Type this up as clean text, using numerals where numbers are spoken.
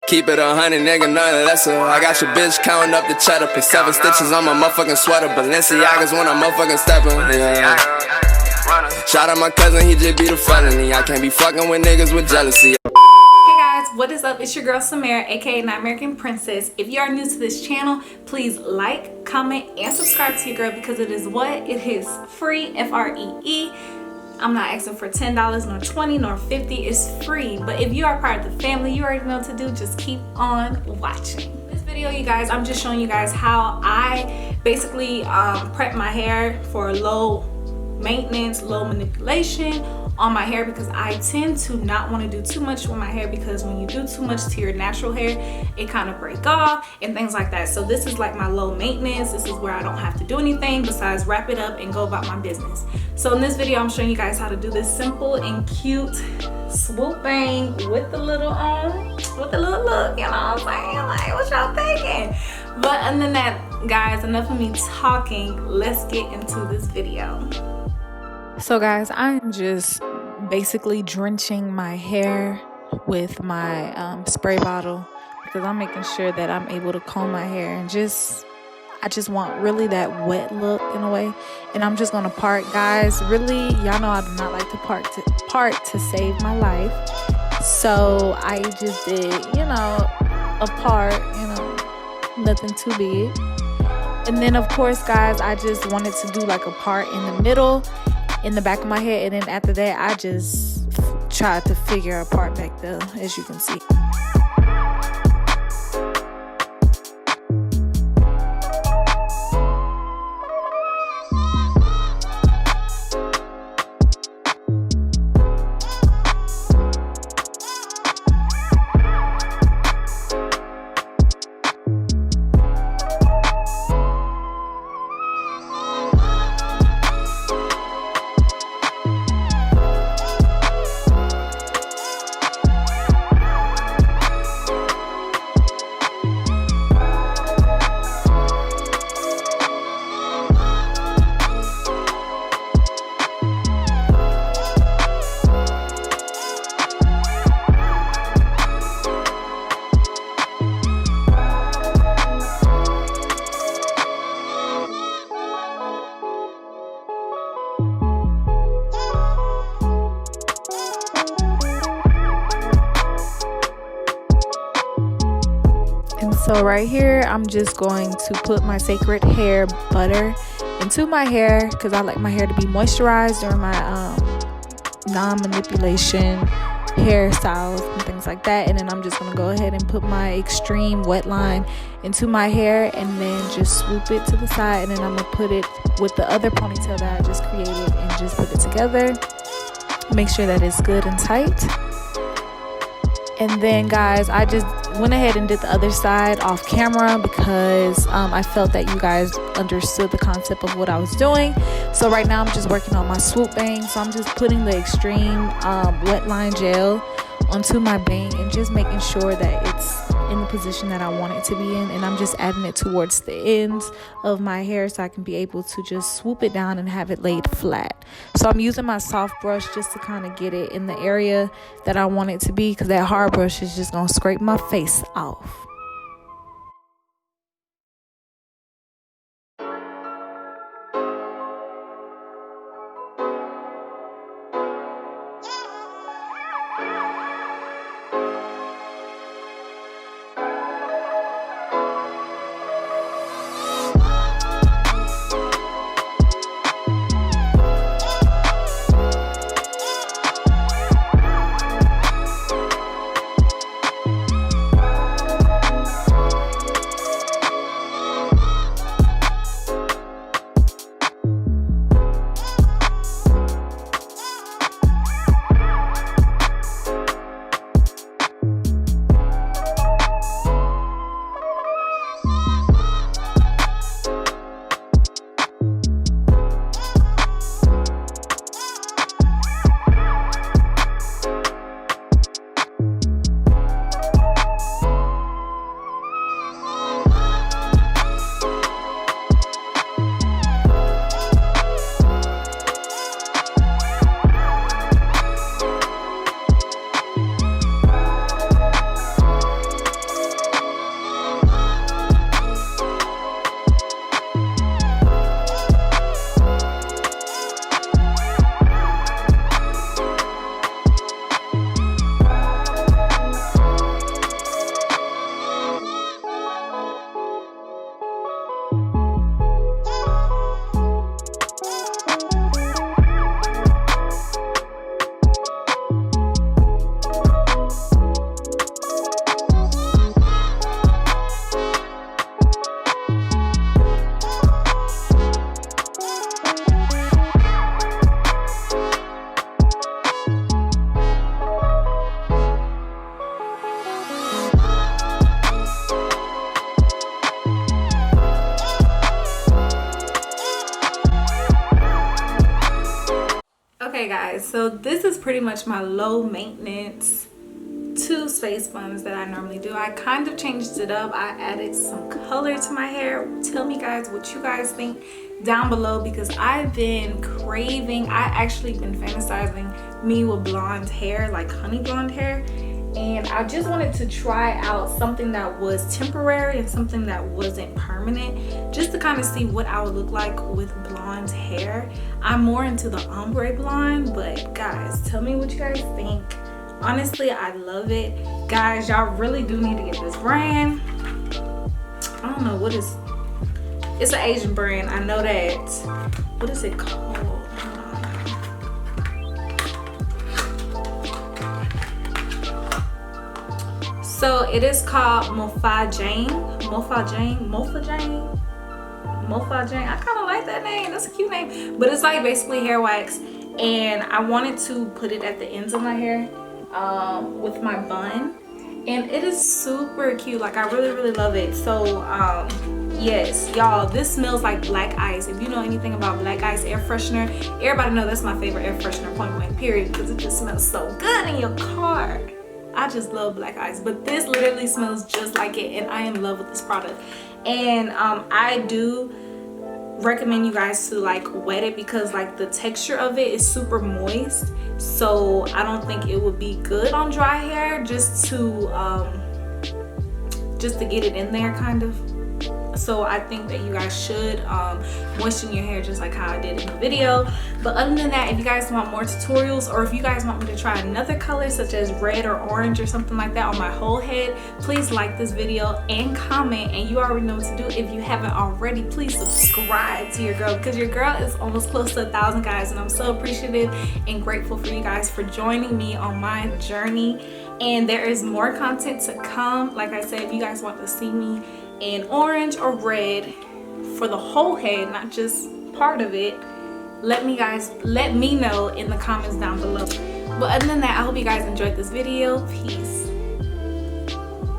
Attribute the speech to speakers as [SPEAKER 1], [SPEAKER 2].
[SPEAKER 1] Keep it 100, nigga, nothing lesser. I got your bitch counting up the cheddar. Put 7 stitches on my motherfucking sweater. Balenciagas when I'm motherfucking stepping. Yeah. Shout out my cousin, he just beat a felony. I can't be fucking with niggas with jealousy.
[SPEAKER 2] Hey guys, what is up? It's your girl Samara, aka American Princess. If you are new to this channel, please like, comment, and subscribe to your girl because it is what? It is free, F-R-E-E. I'm not asking for $10, nor $20, nor $50. It's free. But if you are part of the family, you already know what to do. Just keep on watching. This video, you guys, I'm just showing you guys how I basically prep my hair for low maintenance, low manipulation on my hair, because I tend to not want to do too much with my hair, because when you do too much to your natural hair, it kind of break off and things like that. So this is like my low maintenance. This is where I don't have to do anything besides wrap it up and go about my business. So in this video, I'm showing you guys how to do this simple and cute swoop bang with the little with the little look, you know what I'm saying? Like, what y'all thinking? But other than that, guys, enough of me talking. Let's get into this video. So guys, I'm just basically drenching my hair with my spray bottle, because I'm making sure that I'm able to comb my hair, and I just want really that wet look in a way. And I'm just gonna part, guys. Really, y'all know I do not like to part to save my life. So I just did, you know, a part, you know, nothing too big. And then of course, guys, I just wanted to do like a part in the middle, in the back of my head, and then after that I just tried to figure a part back there, as you can see. So right here, I'm just going to put my sacred hair butter into my hair, because I like my hair to be moisturized during my non-manipulation hairstyles and things like that. And then I'm just going to go ahead and put my extreme wet line into my hair, and then just swoop it to the side, and then I'm going to put it with the other ponytail that I just created and just put it together. Make sure that it's good and tight. And then guys, I just went ahead and did the other side off camera, because I felt that you guys understood the concept of what I was doing. So right now I'm just working on my swoop bang. So I'm just putting the extreme wet line gel onto my bang, and just making sure that it's in the position that I want it to be in. And I'm just adding it towards the ends of my hair, so I can be able to just swoop it down and have it laid flat. So I'm using my soft brush just to kind of get it in the area that I want it to be, because that hard brush is just gonna scrape my face off. guys, so this is pretty much my low maintenance 2 space buns that I normally do. I kind of changed it up. I added some color to my hair. Tell me guys what you guys think down below, because I've been craving, I actually been fantasizing me with blonde hair, like honey blonde hair, and I just wanted to try out something that was temporary and something that wasn't permanent, just to kind of see what I would look like with blonde hair. I'm more into the ombre blonde, but guys, tell me what you guys think. Honestly, I love it. Guys, y'all really do need to get this brand. I don't know what is, it's an Asian brand, I know that. What is it called? So it is called Mofajang. I kind of like that name. That's a cute name. But it's like basically hair wax, and I wanted to put it at the ends of my hair with my bun, and it is super cute. Like, I really love it. So yes, y'all, this smells like black ice. If you know anything about black ice air freshener, everybody know that's my favorite air freshener, point blank period, because it just smells so good in your car. I just love black ice, but this literally smells just like it, and I am in love with this product. And I do recommend you guys to like wet it, because like the texture of it is super moist, so I don't think it would be good on dry hair, just to get it in there kind of. So I think that you guys should moisten your hair just like how I did in the video. But other than that, if you guys want more tutorials, or if you guys want me to try another color such as red or orange or something like that on my whole head, please like this video and comment. And you already know what to do. If you haven't already, please subscribe to your girl, because your girl is almost close to 1,000 guys, and I'm so appreciative and grateful for you guys for joining me on my journey. And there is more content to come. Like I said, if you guys want to see me in orange or red for the whole head, not just part of it, let me know in the comments down below. But other than that, I hope you guys enjoyed this video. Peace.